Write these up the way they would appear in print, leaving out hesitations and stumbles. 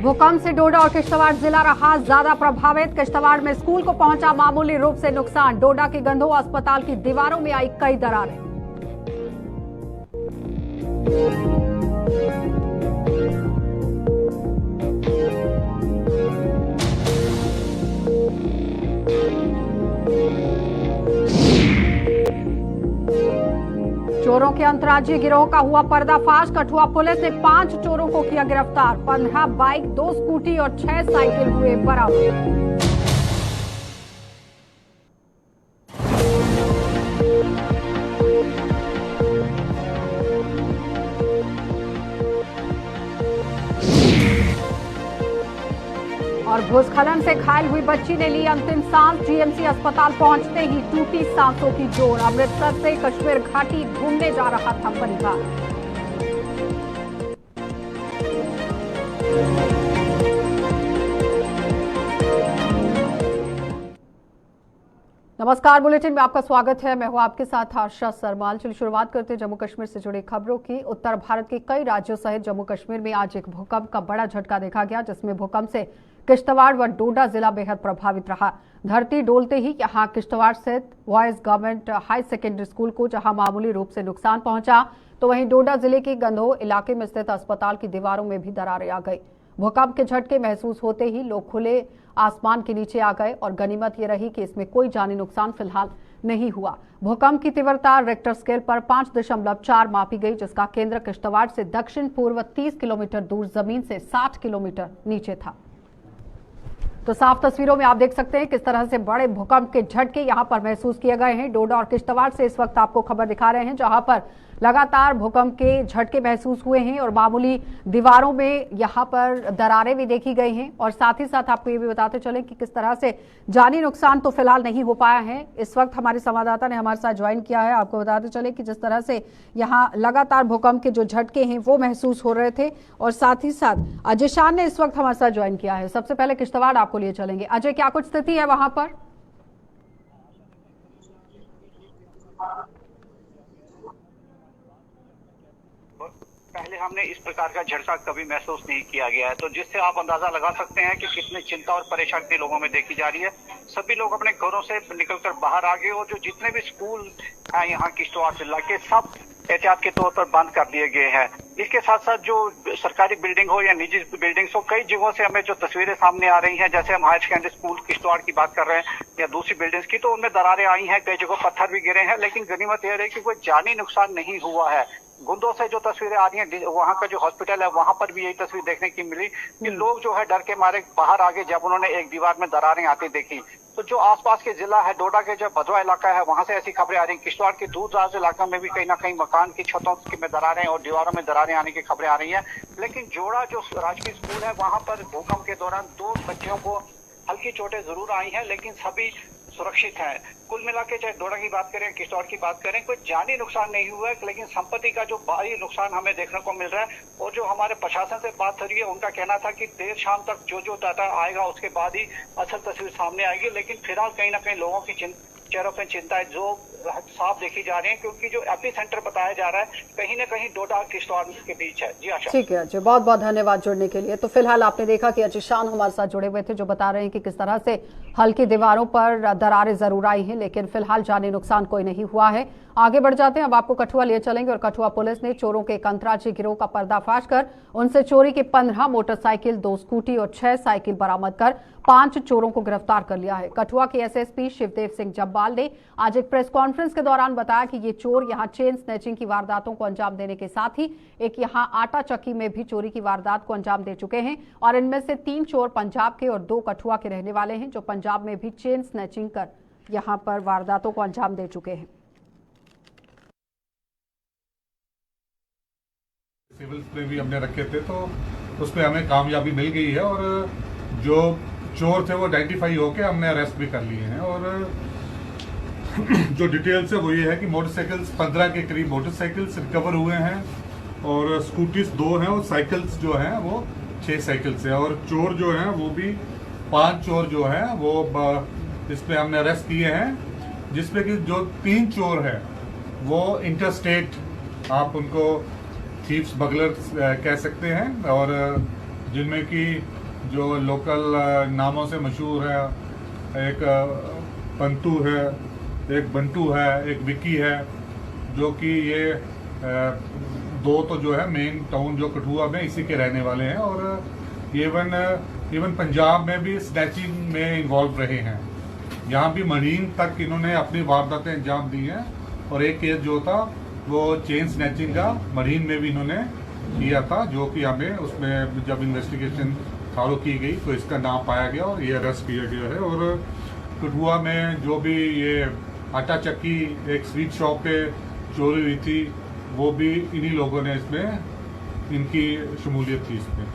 भूकंप से डोडा और किश्तवाड़ जिला रहा ज्यादा प्रभावित। किश्तवाड़ में स्कूल को पहुंचा मामूली रूप से नुकसान। डोडा के गंधोवा अस्पताल की दीवारों में आई कई दरारें। चोरों के अंतर्राज्यीय गिरोह का हुआ पर्दाफाश। कठुआ पुलिस ने 5 चोरों को किया गिरफ्तार। 15 बाइक, 2 स्कूटी और 6 साइकिल हुए बरामद। और भूस्खलन से घायल हुई बच्ची ने ली अंतिम सांस। जीएमसी अस्पताल पहुंचते ही टूटी सांसों की जोड़। अमृतसर से कश्मीर घाटी घूमने जा रहा था परिवार। नमस्कार, बुलेटिन में आपका स्वागत है। मैं हूं आपके साथ आशा सरमाल। चलिए शुरुआत करते हैं जम्मू कश्मीर से जुड़ी खबरों की। उत्तर भारत के कई राज्यों सहित जम्मू कश्मीर में आज एक भूकंप का बड़ा झटका देखा गया, जिसमें भूकंप से किश्तवाड़ व डोडा जिला बेहद प्रभावित रहा। धरती डोलते ही यहां किश्तवाड़ स्थित boys government high secondary school को जहां मामूली रूप से नुकसान पहुंचा, तो वहीं डोडा जिले के गंधो इलाके में स्थित अस्पताल की दीवारों में भी दरारें आ गई। भूकंप के झटके महसूस होते ही लोग खुले आसमान के नीचे आ गए और गनीमत ये रही कि इसमें कोई जानी नुकसान फिलहाल नहीं हुआ। भूकंप की तीव्रता रेक्टर स्केल पर 5.4 मापी गई, जिसका केंद्र किश्तवाड़ से दक्षिण पूर्व 30 किलोमीटर दूर जमीन से 60 किलोमीटर नीचे था। तो साफ तस्वीरों में आप देख सकते हैं किस तरह से बड़े भूकंप के झटके यहां पर महसूस किए गए हैं। डोडा और किश्तवाड़ से इस वक्त आपको खबर दिखा रहे हैं, जहां पर लगातार भूकंप के झटके महसूस हुए हैं और मामूली दीवारों में यहां पर दरारें भी देखी गई हैं। और साथ ही साथ आपको ये भी बताते चलें कि किस तरह से जानी नुकसान तो फिलहाल नहीं हो पाया है। इस वक्त हमारे संवाददाता ने हमारे साथ ज्वाइन किया है। आपको बताते चले कि जिस तरह से यहाँ लगातार भूकंप के जो झटके हैं वो महसूस हो रहे थे। और साथ ही साथ अजय शान ने इस वक्त हमारे साथ ज्वाइन किया है। सबसे पहले किश्तवाड़ आपको लिए चलेंगे। अजय, क्या कुछ स्थिति है वहां पर? पहले हमने इस प्रकार का झटका कभी महसूस नहीं किया गया है, तो जिससे आप अंदाजा लगा सकते हैं कि कितनी चिंता और परेशानी लोगों में देखी जा रही है। सभी लोग अपने घरों से निकलकर बाहर आ गए और जो जितने भी स्कूल हैं यहाँ किश्तवाड़ जिला के, सब एहतियात के तौर पर बंद कर दिए गए हैं। इसके साथ साथ जो सरकारी बिल्डिंग हो या निजी बिल्डिंग्स हो, कई जगहों से हमें जो तस्वीरें सामने आ रही हैं, जैसे हम हायर सेकेंडरी स्कूल किश्तवाड़ की बात कर रहे हैं या दूसरी बिल्डिंग्स की, तो उनमें दरारें आई हैं, कई जगहों पत्थर भी गिरे हैं। लेकिन गनीमत यह रही कि कोई जानी नुकसान नहीं हुआ है। गुंदों से जो तस्वीरें आ रही हैं, वहाँ का जो हॉस्पिटल है वहां पर भी यही तस्वीर देखने की मिली कि लोग जो है डर के मारे बाहर आ गए जब उन्होंने एक दीवार में दरारें आती देखी। तो जो आसपास के जिला है, डोडा के जो भदवा इलाका है, वहां से ऐसी खबरें आ रही हैं। किश्तवाड़ के दूर दराज इलाका में भी कहीं ना कहीं मकान की छतों में दरारें और दीवारों में दरारें आने की खबरें आ रही हैं। लेकिन जोड़ा जो राजकीय स्कूल है, वहां पर भूकंप के दौरान 2 बच्चियों को हल्की चोटें जरूर आई हैं, लेकिन सभी सुरक्षित हैं। कुल मिला के चाहे डोडा की बात करें, किश्तवाड़ की बात करें, कोई जानी नुकसान नहीं हुआ है, लेकिन संपत्ति का जो भारी नुकसान हमें देखने को मिल रहा है। और जो हमारे प्रशासन से बात हो रही है, उनका कहना था कि देर शाम तक जो डाटा आएगा उसके बाद ही असल तस्वीर सामने आएगी। लेकिन फिलहाल कहीं ना कहीं लोगों की चेहरों पर चिंता है जो साफ देखी जा रही है, क्योंकि जो एपी सेंटर बताया जा रहा है कहीं ना कहीं डोडा और किश्तवाड़ के बीच है। जी आशा। ठीक है अजय, बहुत बहुत धन्यवाद जुड़ने के लिए। तो फिलहाल आपने देखा कि अजय शान हमारे साथ जुड़े हुए थे, जो बता रहे हैं कि किस तरह से हल्की दीवारों पर दरारें जरूर आई हैं, लेकिन फिलहाल जानी नुकसान कोई नहीं हुआ है। आगे बढ़ जाते हैं, अब आपको कठुआ लिए चलेंगे। और कठुआ पुलिस ने चोरों के एक अंतर्राज्यीय गिरोह का पर्दाफाश कर उनसे चोरी के 15 मोटरसाइकिल, 2 स्कूटी और 6 साइकिल बरामद कर 5 चोरों को गिरफ्तार कर लिया है। कठुआ के एसएसपी शिवदेव सिंह जब्बाल ने आज एक प्रेस कॉन्फ्रेंस के दौरान बताया कि ये चोर यहां चेन स्नैचिंग की वारदातों को अंजाम देने के साथ ही एक यहां आटा चक्की में भी चोरी की वारदात को अंजाम दे चुके हैं। और इनमें से 3 चोर पंजाब के और 2 कठुआ के रहने वाले हैं, जो पंजाब में भी चेन स्नैचिंग कर यहां पर वारदातों को अंजाम दे चुके हैं। सिविल्स में भी हमने रखे थे, तो उसमें हमें कामयाबी मिल गई है और जो चोर थे वो आइडेंटिफाई होके हमने अरेस्ट भी कर लिए हैं। और जो डिटेल्स है वो ये है कि मोटरसाइकिल्स 15 के करीब मोटरसाइकिल्स रिकवर हुए हैं और स्कूटीज 2 हैं और साइकिल्स जो हैं वो 6 साइकिल्स हैं। और चोर जो हैं वो भी 5 चोर जो हैं वो इसमें हमने अरेस्ट किए हैं, जिसमें कि जो 3 चोर हैं वो इंटरस्टेट, आप उनको थीव स्मगलर्स कह सकते हैं, और जिनमें कि जो लोकल नामों से मशहूर है, एक पंतु है, एक बंटू है, एक विक्की है, जो कि ये दो तो जो है मेन टाउन जो कठुआ में इसी के रहने वाले हैं और इवन पंजाब में भी स्नैचिंग में इन्वॉल्व रहे हैं। यहाँ भी मरीन तक इन्होंने अपनी वारदातें अंजाम दी हैं और एक केस जो था वो चेन स्नैचिंग का मरीन में भी इन्होंने किया था, जो कि हमें उसमें जब इन्वेस्टिगेशन चालू की गई तो इसका नाम पाया गया और ये अरेस्ट किया गया है। और कठुआ में जो भी ये आटा चक्की एक स्वीट शॉप पे चोरी हुई थी, वो भी इन्हीं लोगों ने इसमें इनकी शमूलियत थी इसमें।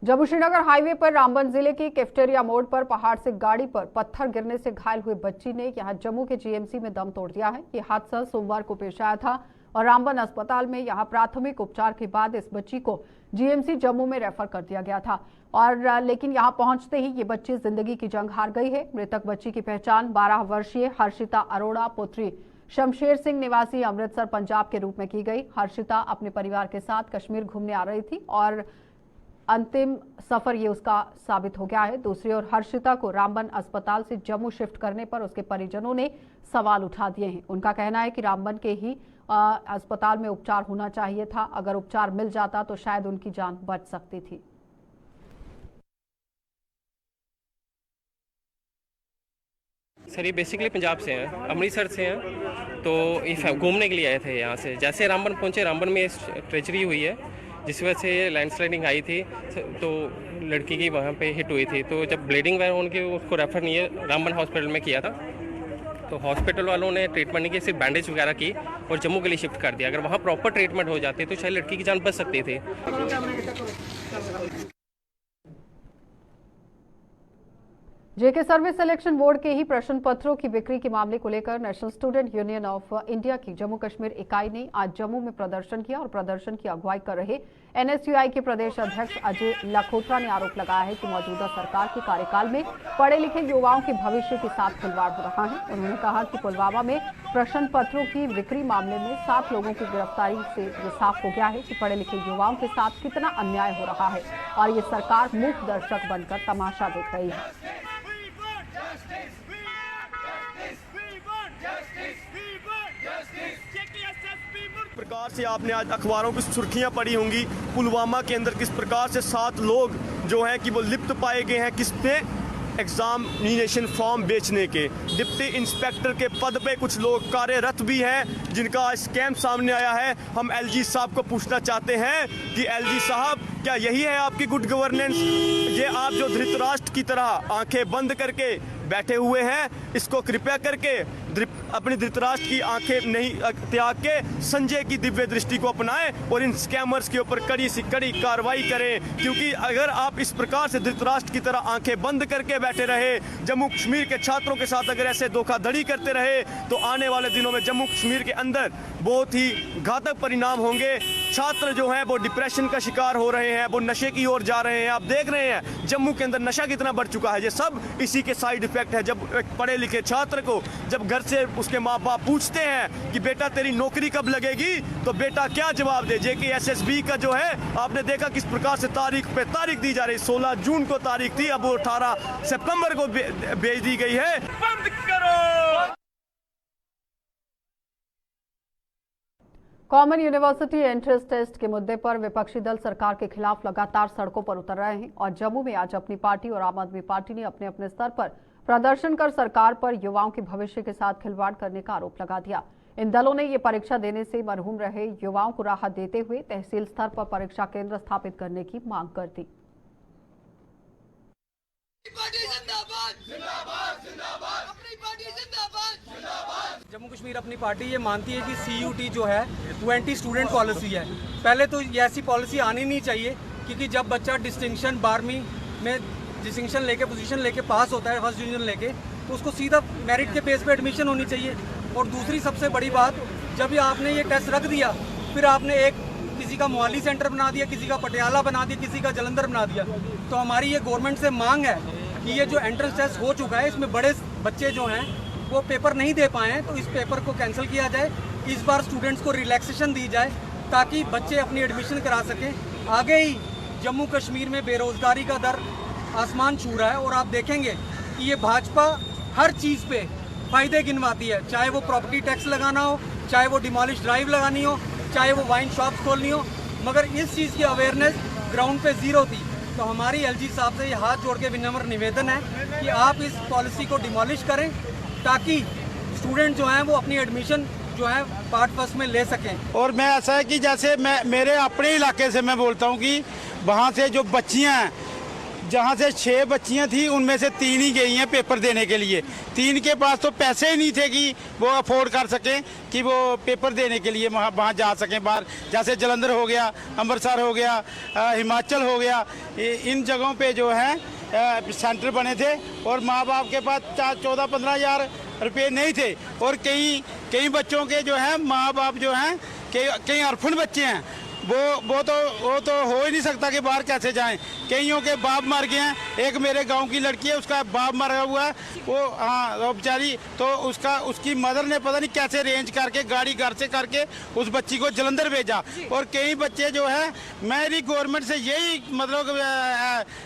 जम्मू श्रीनगर हाईवे पर रामबन जिले के कैफेटेरिया मोड़ पर पहाड़ से गाड़ी पर पत्थर गिरने से घायल हुए बच्ची ने यहां जम्मू के जीएमसी में दम तोड़ दिया है। ये हादसा सोमवार को पेश आया था और रामबन अस्पताल में यहां प्राथमिक उपचार के बाद इस बच्ची को जीएमसी जम्मू में रेफर कर दिया गया था और लेकिन यहां पहुंचते ही ये बच्ची जिंदगी की जंग हार गई है। मृतक बच्ची की पहचान 12 वर्षीय हर्षिता अरोड़ा पुत्री शमशेर सिंह निवासी अमृतसर पंजाब के रूप में की गई। हर्षिता अपने परिवार के साथ कश्मीर घूमने आ रही थी और अंतिम सफर ये उसका साबित हो गया है। दूसरी ओर हर्षिता को रामबन अस्पताल से जम्मू शिफ्ट करने पर उसके परिजनों ने सवाल उठा दिए हैं। उनका कहना है कि रामबन के ही अस्पताल में उपचार होना चाहिए था, अगर उपचार मिल जाता तो शायद उनकी जान बच सकती थी। सर ये बेसिकली पंजाब से हैं, अमृतसर से हैं, तो ये घूमने के लिए आए थे यहाँ से। जैसे रामबन पहुँचे, रामबन में ट्रेजरी हुई है जिस वजह से लैंडस्लाइडिंग आई थी, तो लड़की की वहाँ पे हिट हुई थी। तो जब ब्लीडिंग वगैरह उनकी उसको रेफर नहीं है रामबन हॉस्पिटल में किया था, तो हॉस्पिटल वालों ने ट्रीटमेंट नहीं की, सिर्फ बैंडेज वगैरह की और जम्मू के लिए शिफ्ट कर दिया। अगर वहाँ प्रॉपर ट्रीटमेंट हो जाती तो शायद लड़की की जान बच सकती थी। जेके सर्विस सिलेक्शन बोर्ड के ही प्रश्न पत्रों की बिक्री के मामले को लेकर national student union of India की जम्मू कश्मीर इकाई ने आज जम्मू में प्रदर्शन किया और प्रदर्शन की अगुवाई कर रहे एनएसयूआई के प्रदेश अध्यक्ष अजय लखोत्रा ने आरोप लगाया है कि मौजूदा सरकार के कार्यकाल में पढ़े लिखे युवाओं के भविष्य के साथ खिलवाड़ हो रहा है। उन्होंने कहा कि पुलवामा में प्रश्न पत्रों की बिक्री मामले में 7 लोगों की गिरफ्तारी से ये साफ हो गया है कि पढ़े लिखे युवाओं के साथ कितना अन्याय हो रहा है और ये सरकार मूक दर्शक बनकर तमाशा देख रही है। प्रकार से आपने आज अखबारों की सुर्खियां पढ़ी होंगी, पुलवामा के अंदर किस प्रकार से 7 लोग जो हैं कि वो लिप्त पाए गए हैं किस पे एग्जामिनेशन फॉर्म बेचने के। डिप्टी इंस्पेक्टर के पद पे कुछ लोग कार्यरत भी हैं जिनका स्कैम सामने आया है। हम एलजी साहब को पूछना चाहते हैं कि एलजी साहब, क्या यही है आपकी गुड गवर्नेंस? ये आप जो धृतराष्ट्र की तरह आंखें बंद करके बैठे हुए हैं, इसको कृपया करके अपनी धृतराष्ट्र की आंखें नहीं त्याग के संजय की दिव्य दृष्टि को अपनाएं और इन स्कैमर्स के ऊपर कड़ी से कड़ी कार्रवाई करें। क्योंकि अगर आप इस प्रकार से धृतराष्ट्र की तरह आंखें बंद करके बैठे रहे, जम्मू कश्मीर के छात्रों के साथ अगर ऐसे धोखाधड़ी करते रहे, तो आने वाले दिनों में जम्मू कश्मीर के अंदर बहुत ही घातक परिणाम होंगे। छात्र जो हैं वो डिप्रेशन का शिकार हो रहे हैं, वो नशे की ओर जा रहे हैं। आप देख रहे हैं जम्मू के अंदर नशा कितना बढ़ चुका है। ये सब इसी के साइड इफेक्ट है। जब एक पढ़े लिखे छात्र को जब घर से उसके माँ बाप पूछते हैं कि बेटा तेरी नौकरी कब लगेगी, तो बेटा क्या जवाब दे। जेके एसएसबी का जो है आपने देखा किस प्रकार से तारीख पे तारीख दी जा रही। 16 जून को तारीख थी, अब वो 18 सितंबर को भेज दी गई है। बंद करो। कॉमन यूनिवर्सिटी एंट्रेंस टेस्ट के मुद्दे पर विपक्षी दल सरकार के खिलाफ लगातार सड़कों पर उतर रहे हैं और जम्मू में आज अपनी पार्टी और आम आदमी पार्टी ने अपने अपने स्तर पर प्रदर्शन कर सरकार पर युवाओं के भविष्य के साथ खिलवाड़ करने का आरोप लगा दिया। इन दलों ने ये परीक्षा देने से मरहूम रहे युवाओं को राहत देते हुए तहसील स्तर पर परीक्षा केंद्र स्थापित करने की मांग कर दी। जम्मू कश्मीर अपनी पार्टी ये मानती है कि CUT जो है वो एंटी स्टूडेंट पॉलिसी है। पहले तो ये ऐसी पॉलिसी आनी नहीं चाहिए, क्योंकि जब बच्चा डिस्टिंक्शन 12वीं में डिस्टिंक्शन लेके पोजीशन लेके पास होता है, फर्स्ट डिवीजन लेके, तो उसको सीधा मेरिट के बेस पे एडमिशन होनी चाहिए। और दूसरी सबसे बड़ी बात, जब ये आपने ये टेस्ट रख दिया, फिर आपने एक किसी का मोहाली सेंटर बना दिया, किसी का पटियाला बना दिया, किसी का जलंधर बना दिया। तो हमारी ये गवर्नमेंट से मांग है कि ये जो एंट्रेंस टेस्ट हो चुका है, इसमें बड़े बच्चे जो हैं वो पेपर नहीं दे पाए हैं, तो इस पेपर को कैंसिल किया जाए। इस बार स्टूडेंट्स को रिलैक्सेशन दी जाए ताकि बच्चे अपनी एडमिशन करा सकें। आगे ही जम्मू कश्मीर में बेरोज़गारी का दर आसमान छू रहा है और आप देखेंगे कि ये भाजपा हर चीज़ पे फ़ायदे गिनवाती है, चाहे वो प्रॉपर्टी टैक्स लगाना हो, चाहे वो डिमोलिश ड्राइव लगानी हो, चाहे वो वाइन शॉप्स खोलनी हो, मगर इस चीज़ की अवेयरनेस ग्राउंड पे ज़ीरो थी। तो हमारी एलजी साहब से ये हाथ जोड़ के विनम्र निवेदन है कि आप इस पॉलिसी को डिमोलिश करें ताकि स्टूडेंट जो हैं वो अपनी एडमिशन जो है पार्ट फर्स्ट में ले सकें। और मैं ऐसा है कि जैसे मैं मेरे अपने इलाके से मैं बोलता हूँ कि वहाँ से जो बच्चियाँ हैं, जहाँ से 6 बच्चियाँ थी उनमें से 3 ही गई हैं पेपर देने के लिए। 3 के पास तो पैसे ही नहीं थे कि वो अफोर्ड कर सकें कि वो पेपर देने के लिए वहाँ जा सकें बाहर। जैसे जलंधर हो गया, अमृतसर हो गया, हिमाचल हो गया, इन जगहों पे जो है सेंटर बने थे और माँ बाप के पास 14-15 हज़ार रुपये नहीं थे। और कई बच्चों के जो है माँ बाप जो हैं कई अर्फन बच्चे हैं, वो तो हो ही नहीं सकता कि बाहर कैसे जाएं। कईयों के बाप मर गए हैं। एक मेरे गांव की लड़की है, उसका बाप मरा हुआ है, वो बेचारी तो उसकी मदर ने पता नहीं कैसे अरेंज करके गाड़ी घर से करके उस बच्ची को जलंधर भेजा। और कई बच्चे जो है, मेरी गवर्नमेंट से यही मतलब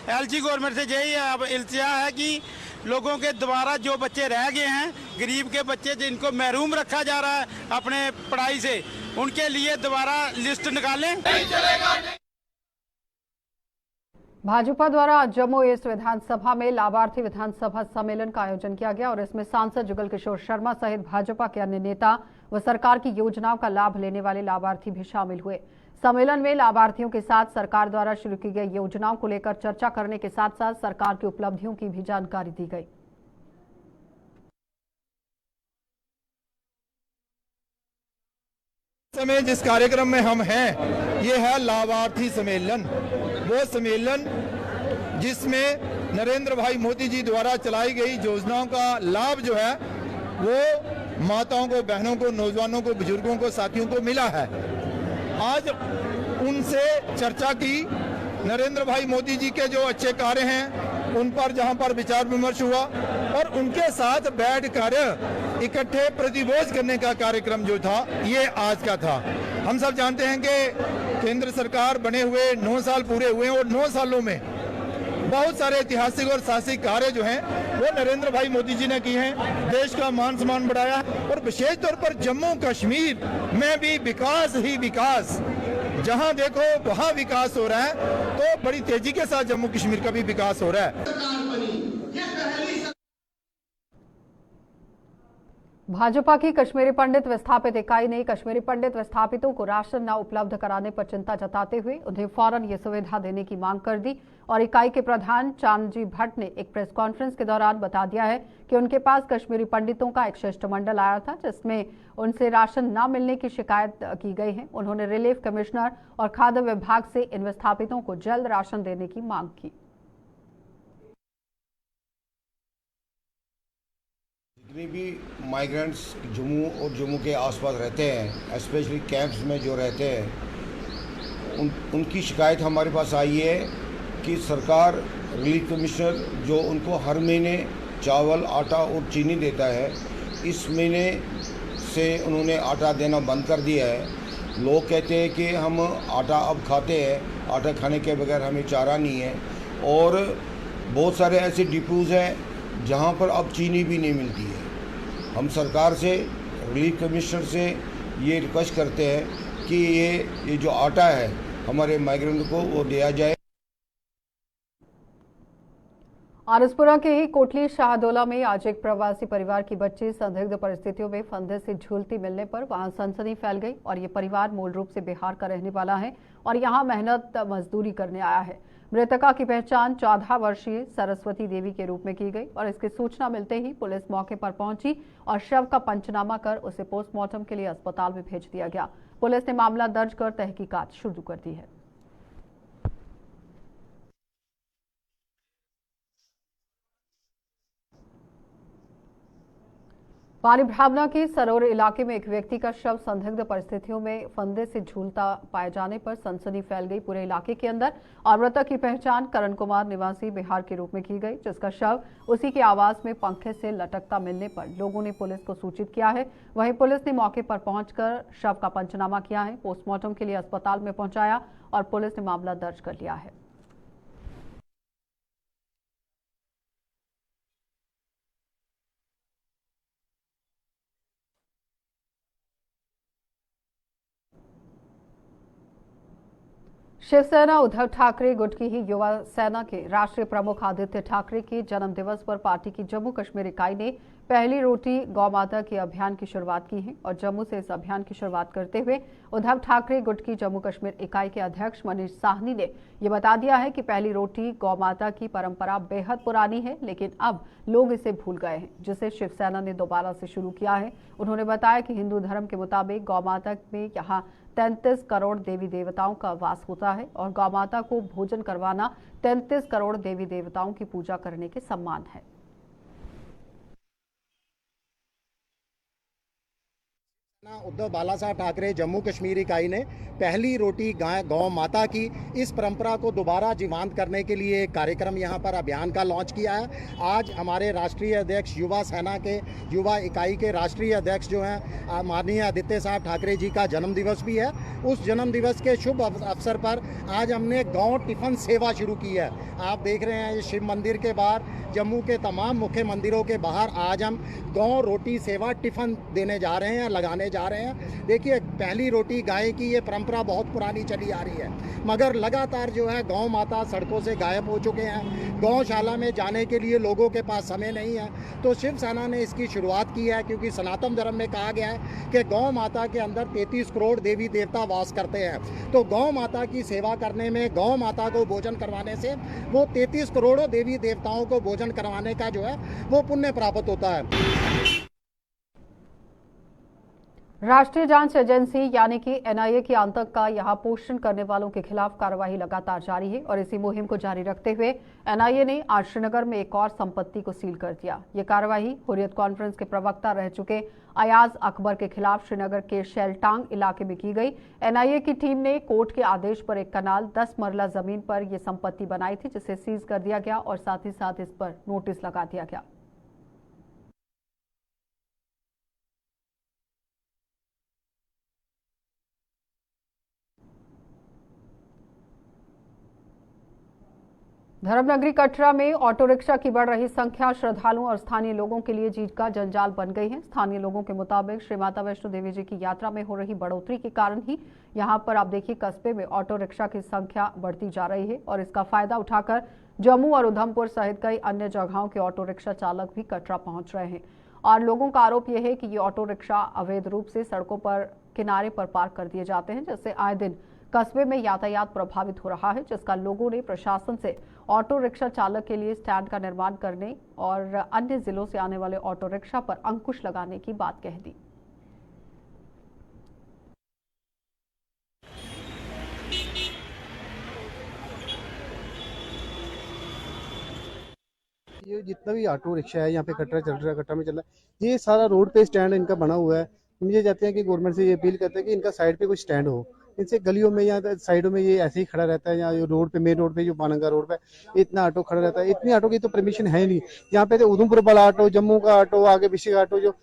एलजी गवर्नमेंट से यही अब इल्तिजा है कि लोगों के द्वारा जो बच्चे रह गए हैं, गरीब के बच्चे जिनको महरूम रखा जा रहा है अपने पढ़ाई से, उनके लिए दोबारा लिस्ट निकालें। भाजपा द्वारा आज जम्मू ईस्ट विधानसभा में लाभार्थी विधानसभा सम्मेलन का आयोजन किया गया और इसमें सांसद जुगल किशोर शर्मा सहित भाजपा के अन्य नेता व सरकार की योजनाओं का लाभ लेने वाले लाभार्थी भी शामिल हुए। सम्मेलन में लाभार्थियों के साथ सरकार द्वारा शुरू की गई योजनाओं को लेकर चर्चा करने के साथ साथ सरकार की उपलब्धियों की भी जानकारी दी गई। समय जिस कार्यक्रम में हम हैं, ये है लाभार्थी सम्मेलन। वो सम्मेलन जिसमें नरेंद्र भाई मोदी जी द्वारा चलाई गई योजनाओं का लाभ जो है वो माताओं को, बहनों को, नौजवानों को, बुजुर्गों को, साथियों को मिला है। आज उनसे चर्चा की, नरेंद्र भाई मोदी जी के जो अच्छे कार्य हैं उन पर जहां पर विचार विमर्श हुआ और उनके साथ बैठकर इकट्ठे प्रतिभोज करने का कार्यक्रम जो था ये आज का था। हम सब जानते हैं कि केंद्र सरकार बने हुए 9 साल पूरे हुए और 9 सालों में बहुत सारे ऐतिहासिक और साहसिक कार्य जो हैं वो नरेंद्र भाई मोदी जी ने किए हैं। देश का मान सम्मान बढ़ाया और विशेष तौर पर जम्मू कश्मीर में भी विकास ही विकास, जहां देखो वहां विकास हो रहा है। तो बड़ी तेजी के साथ जम्मू कश्मीर का भी विकास हो रहा है। भाजपा की कश्मीरी पंडित विस्थापित इकाई ने कश्मीरी पंडित विस्थापितों को राशन न उपलब्ध कराने पर चिंता जताते हुए उन्हें फौरन ये सुविधा देने की मांग कर दी। और इकाई के प्रधान चांदजी भट्ट ने एक प्रेस कॉन्फ्रेंस के दौरान बता दिया है कि उनके पास कश्मीरी पंडितों का एक शिष्टमंडल आया था जिसमें उनसे राशन न मिलने की शिकायत की गई है। उन्होंने रिलीफ कमिश्नर और खाद्य विभाग से इन विस्थापितों को जल्द राशन देने की मांग की। जितने भी माइग्रेंट्स जम्मू और जम्मू के आसपास रहते हैं, स्पेशली कैंप्स में जो रहते हैं, उनकी शिकायत हमारे पास आई है कि सरकार रिलीफ कमिश्नर जो उनको हर महीने चावल, आटा और चीनी देता है, इस महीने से उन्होंने आटा देना बंद कर दिया है। लोग कहते हैं कि हम आटा अब खाते हैं, आटा खाने के बगैर हमें चारा नहीं है। और बहुत सारे ऐसे डिपोज़ हैं जहाँ पर अब चीनी भी नहीं मिलती है। हम सरकार से, रिलीफ कमिश्नर से ये रिक्वेस्ट करते हैं कि ये जो आटा है हमारे माइग्रेंट को वो दिया जाए। आरसपुरा के ही कोटली शाहदोला में आज एक प्रवासी परिवार की बच्ची संदिग्ध परिस्थितियों में फंदे से झूलती मिलने पर वहां सनसनी फैल गई। और ये परिवार मूल रूप से बिहार का रहने वाला है और यहां मेहनत मजदूरी करने आया है। मृतका की पहचान 14 वर्षीय सरस्वती देवी के रूप में की गई और इसकी सूचना मिलते ही पुलिस मौके पर पहुंची और शव का पंचनामा कर उसे पोस्टमार्टम के लिए अस्पताल में भेज दिया गया। पुलिस ने मामला दर्ज कर तहकीकात शुरू कर दी है। पानी भावना के सरोवर इलाके में एक व्यक्ति का शव संदिग्ध परिस्थितियों में फंदे से झूलता पाए जाने पर सनसनी फैल गई पूरे इलाके के अंदर और मृतक की पहचान करण कुमार निवासी बिहार के रूप में की गई, जिसका शव उसी के आवास में पंखे से लटकता मिलने पर लोगों ने पुलिस को सूचित किया है। वहीं पुलिस ने मौके पर पहुंचकर शव का पंचनामा किया है, पोस्टमार्टम के लिए अस्पताल में पहुंचाया और पुलिस ने मामला दर्ज कर लिया है। शिवसेना उद्धव ठाकरे गुट की ही युवा सेना के राष्ट्रीय प्रमुख आदित्य ठाकरे के जन्म दिवस पर पार्टी की जम्मू कश्मीर इकाई ने पहली रोटी गौ माता के अभियान की शुरुआत की है और जम्मू से इस अभियान की शुरुआत करते हुए उद्धव ठाकरे गुट की जम्मू कश्मीर इकाई के अध्यक्ष मनीष साहनी ने ये बता दिया है कि पहली रोटी गौ माता की परंपरा बेहद पुरानी है, लेकिन अब लोग इसे भूल गए हैं, जिसे शिवसेना ने दोबारा से शुरू किया है। उन्होंने बताया कि हिंदू धर्म के मुताबिक गौ माता में यहाँ 33 करोड़ देवी देवताओं का वास होता है और गौ माता को भोजन करवाना 33 करोड़ देवी देवताओं की पूजा करने के समान है। उद्धव बाला साहब ठाकरे जम्मू कश्मीर इकाई ने पहली रोटी गौ माता की इस परंपरा को दोबारा जीवंत करने के लिए एक कार्यक्रम यहां पर अभियान का लॉन्च किया है। आज हमारे राष्ट्रीय अध्यक्ष युवा सेना के युवा इकाई के राष्ट्रीय अध्यक्ष जो हैं माननीय आदित्य साहब ठाकरे जी का जन्मदिवस भी है। उस जन्मदिवस के शुभ अवसर पर आज हमने गौ टिफिन सेवा शुरू की है। आप देख रहे हैं शिव मंदिर के बाहर, जम्मू के तमाम मुख्य मंदिरों के बाहर आज हम गौ रोटी सेवा टिफिन देने जा रहे हैं, लगाने जा रहे हैं। देखिए, पहली रोटी गाय की ये परंपरा बहुत पुरानी चली आ रही है, मगर लगातार जो है गौ माता सड़कों से गायब हो चुके हैं। गौशाला में जाने के लिए लोगों के पास समय नहीं है, तो शिवसेना ने इसकी शुरुआत की है, क्योंकि सनातन धर्म में कहा गया है कि गौ माता के अंदर 33 करोड़ देवी देवता वास करते हैं। तो गौ माता की सेवा करने में, गौ माता को भोजन करवाने से वो 33 करोड़ देवी देवताओं को भोजन करवाने का जो है वो पुण्य प्राप्त होता है। राष्ट्रीय जांच एजेंसी यानी कि एनआईए की आतंक का यहां पोषण करने वालों के खिलाफ कार्रवाई लगातार जारी है और इसी मुहिम को जारी रखते हुए एनआईए ने आज श्रीनगर में एक और संपत्ति को सील कर दिया। ये कार्रवाई हुर्रियत कॉन्फ्रेंस के प्रवक्ता रह चुके अयाज अकबर के खिलाफ श्रीनगर के शेलटांग इलाके में की गई। एनआईए की टीम ने कोर्ट के आदेश पर एक कनाल 10 मरला जमीन पर यह संपत्ति बनाई थी, जिसे सीज कर दिया गया और साथ ही साथ इस पर नोटिस लगा दिया गया। धर्मनगरी कटरा में ऑटो रिक्शा की बढ़ रही संख्या श्रद्धालुओं और स्थानीय लोगों के लिए जीत का जंजाल बन गई है। स्थानीय लोगों के मुताबिक श्री माता वैष्णो देवी जी की यात्रा में हो रही बढ़ोतरी के कारण ही यहां पर आप देखिए कस्बे में ऑटो रिक्शा की संख्या बढ़ती जा रही है और इसका फायदा उठाकर जम्मू और उधमपुर सहित कई अन्य जगहों के ऑटो रिक्शा चालक भी कटरा पहुंच रहे हैं और लोगों का आरोप यह है कि ये ऑटो रिक्शा अवैध रूप से सड़कों पर किनारे पर पार्क कर दिए जाते हैं, जिससे आए दिन कस्बे में यातायात प्रभावित हो रहा है, जिसका लोगों ने प्रशासन से ऑटो रिक्शा चालक के लिए स्टैंड का निर्माण करने और अन्य जिलों से आने वाले ऑटो रिक्शा पर अंकुश लगाने की बात कह दी। ये जितना भी ऑटो रिक्शा है यहाँ पे कटरा चल रहा है, कटरा में चल रहा है, ये सारा रोड पे स्टैंड इनका बना हुआ है। हम ये चाहते हैं कि गवर्नमेंट से ये अपील करते हैं कि इनका साइड पे कुछ स्टैंड हो। इनसे गलियों में या साइडों में ये ऐसे ही खड़ा रहता है, या रोड पे, मेन रोड पे, जो पानंगा रोड पे इतना ऑटो खड़ा रहता है। इतनी ऑटो की तो परमिशन है नहीं। यहाँ पे तो उधमपुर वाला ऑटो, जम्मू का ऑटो, आगे पीछे का ऑटो जो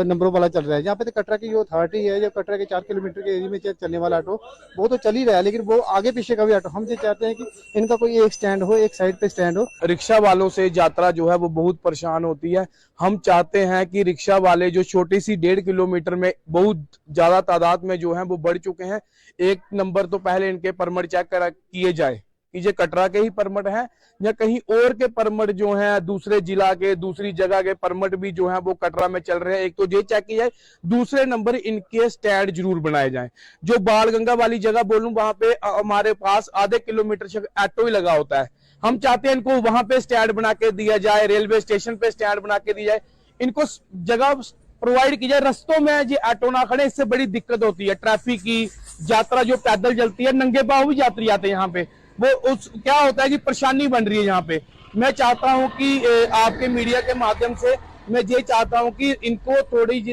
नंबरों वाला चल रहा है। यहाँ पे तो कटरा की जो अथॉरिटी है, जो कटरा के 4 किलोमीटर के एरिया में चलने वाला ऑटो, वो तो चल ही रहा है, लेकिन वो आगे पीछे का भी ऑटो, हम ये चाहते हैं कि इनका कोई एक स्टैंड हो, एक साइड पे स्टैंड हो। रिक्शा वालों से यात्रा जो है वो बहुत परेशान होती है। हम चाहते हैं कि रिक्शा वाले जो छोटी सी 1.5 किलोमीटर में बहुत ज्यादा तादाद में जो है वो बढ़ चुके हैं। एक नंबर तो पहले इनके परमिट चेक किए जाए कि ये कटरा के ही परमिट हैं या कहीं और के परमिट जो हैं, दूसरे जिला के, दूसरी जगह के परमिट भी जो हैं वो कटरा में चल रहे हैं। एक तो ये चेक किया जाए, दूसरे नंबर इनके स्टैंड जरूर बनाए जाएं। जो बालगंगा वाली जगह बोलूं, वहां पे हमारे पास आधे किलोमीटर ऑटो ही लगा होता है। हम चाहते हैं इनको वहां पे स्टैंड बना के दिया जाए, रेलवे स्टेशन पे स्टैंड बना के दिया जाए, इनको जगह प्रोवाइड की जाए। रस्तों में ये ऑटो ना खड़े, इससे बड़ी दिक्कत होती है ट्रैफिक की। यात्रा जो पैदल चलती है, नंगे पांव भी यात्री आते हैं यहाँ पे, वो क्या होता है कि परेशानी बन रही है यहाँ पे। मैं चाहता हूँ कि आपके मीडिया के माध्यम से मैं ये चाहता हूँ कि इनको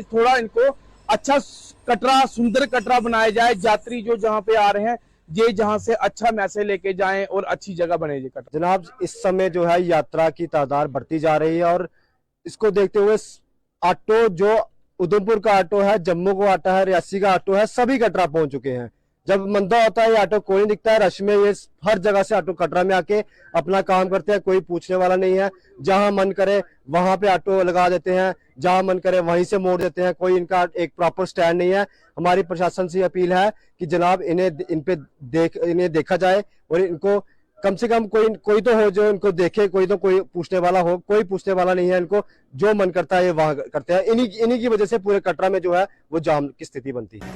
थोड़ा इनको अच्छा कटरा, सुंदर कटरा बनाया जाए। यात्री जो जहाँ पे आ रहे हैं ये जहाँ से अच्छा मैसेज लेके जाएं और अच्छी जगह बने ये कटरा। जनाब, इस समय जो है यात्रा की तादाद बढ़ती जा रही है और इसको देखते हुए ऑटो, जो उधमपुर का ऑटो है, जम्मू का ऑटो है, रियासी का ऑटो है, सभी कटरा पहुंच चुके हैं। जब मंदा होता है ये ऑटो कोई नहीं दिखता है, रश में ये हर जगह से ऑटो कटरा में आके अपना काम करते हैं, कोई पूछने वाला नहीं है। जहां मन करे वहां पे ऑटो लगा देते हैं, जहां मन करे वहीं से मोड़ देते हैं, कोई इनका एक प्रॉपर स्टैंड नहीं है। हमारी प्रशासन से अपील है कि जनाब इन्हें देखा जाए और इनको कम से कम कोई तो हो जो इनको देखे, कोई पूछने वाला हो। कोई पूछने वाला नहीं है, इनको जो मन करता है ये वहां करते हैं। इन्हीं की वजह से पूरे कटरा में जो है वो जाम की स्थिति बनती है।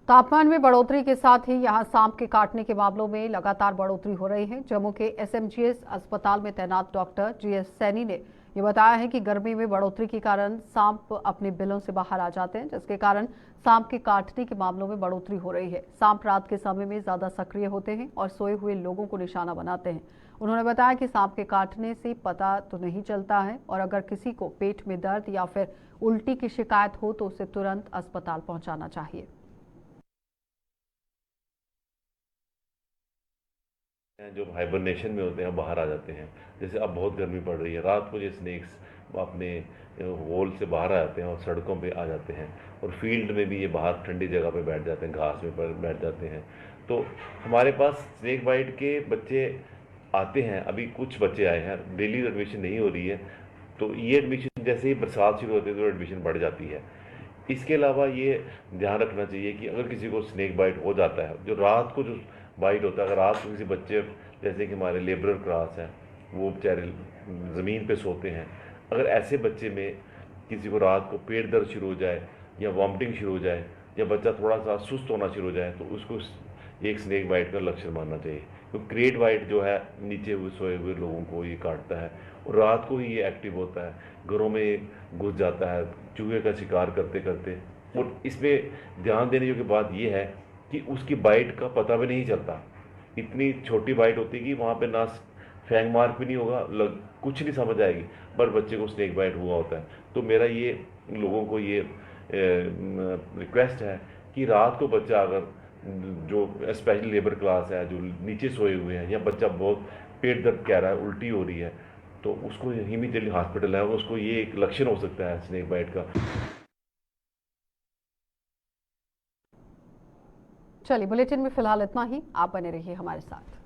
तापमान में बढ़ोतरी के साथ ही यहां सांप के काटने के मामलों में लगातार बढ़ोतरी हो रही है। जम्मू के एसएमजीएस अस्पताल में तैनात डॉक्टर जीएस सैनी ने ये बताया है कि गर्मी में बढ़ोतरी के कारण सांप अपने बिलों से बाहर आ जाते हैं, जिसके कारण सांप के काटने के मामलों में बढ़ोतरी हो रही है। सांप रात के समय में ज्यादा सक्रिय होते हैं और सोए हुए लोगों को निशाना बनाते हैं। उन्होंने बताया कि सांप के काटने से पता तो नहीं चलता है और अगर किसी को पेट में दर्द या फिर उल्टी की शिकायत हो तो उसे तुरंत अस्पताल पहुंचाना चाहिए। जो हाइबरनेशन में होते हैं बाहर आ जाते हैं। जैसे अब बहुत गर्मी पड़ रही है, रात को ये स्नेक्स अपने होल से बाहर आ जाते हैं और सड़कों पे आ जाते हैं और फील्ड में भी ये बाहर ठंडी जगह पे बैठ जाते हैं, घास में बैठ जाते हैं। तो हमारे पास स्नेक बाइट के बच्चे आते हैं, अभी कुछ बच्चे आए हैं, डेली एडमिशन नहीं हो रही है। तो ये एडमिशन जैसे ही बरसात शुरू होती है तो एडमिशन बढ़ जाती है। इसके अलावा ये ध्यान रखना चाहिए कि अगर किसी को स्नेक बाइट हो जाता है, जो रात को जो बाइट होता है, अगर रात को किसी बच्चे जैसे कि हमारे लेबरर क्लास हैं, वो बेचारे ज़मीन पे सोते हैं, अगर ऐसे बच्चे में किसी को रात को पेट दर्द शुरू हो जाए या वॉमिटिंग शुरू हो जाए या बच्चा थोड़ा सा सुस्त होना शुरू हो जाए तो उसको एक स्नेक बाइट का लक्षण मानना चाहिए। क्योंकि क्रेट बाइट जो है नीचे हुए सोए हुए लोगों को ये काटता है और रात को ही ये एक्टिव होता है, घरों में घुस जाता है चूहे का शिकार करते करते। और इसमें ध्यान देने योग्य बात ये है कि उसकी बाइट का पता भी नहीं चलता। इतनी छोटी बाइट होती है कि वहाँ पे ना फैंग मार्क भी नहीं होगा, कुछ नहीं समझ आएगी, पर बच्चे को स्नेक बाइट हुआ होता है। तो मेरा ये लोगों को ये रिक्वेस्ट है कि रात को बच्चा अगर जो स्पेशली लेबर क्लास है, जो नीचे सोए हुए हैं, या बच्चा बहुत पेट दर्द कह रहा है, उल्टी हो रही है, तो उसको इमीडिएटली हॉस्पिटल है, उसको ये एक लक्षण हो सकता है स्नेक बाइट का। चलिए, बुलेटिन में फिलहाल इतना ही। आप बने रहिए हमारे साथ।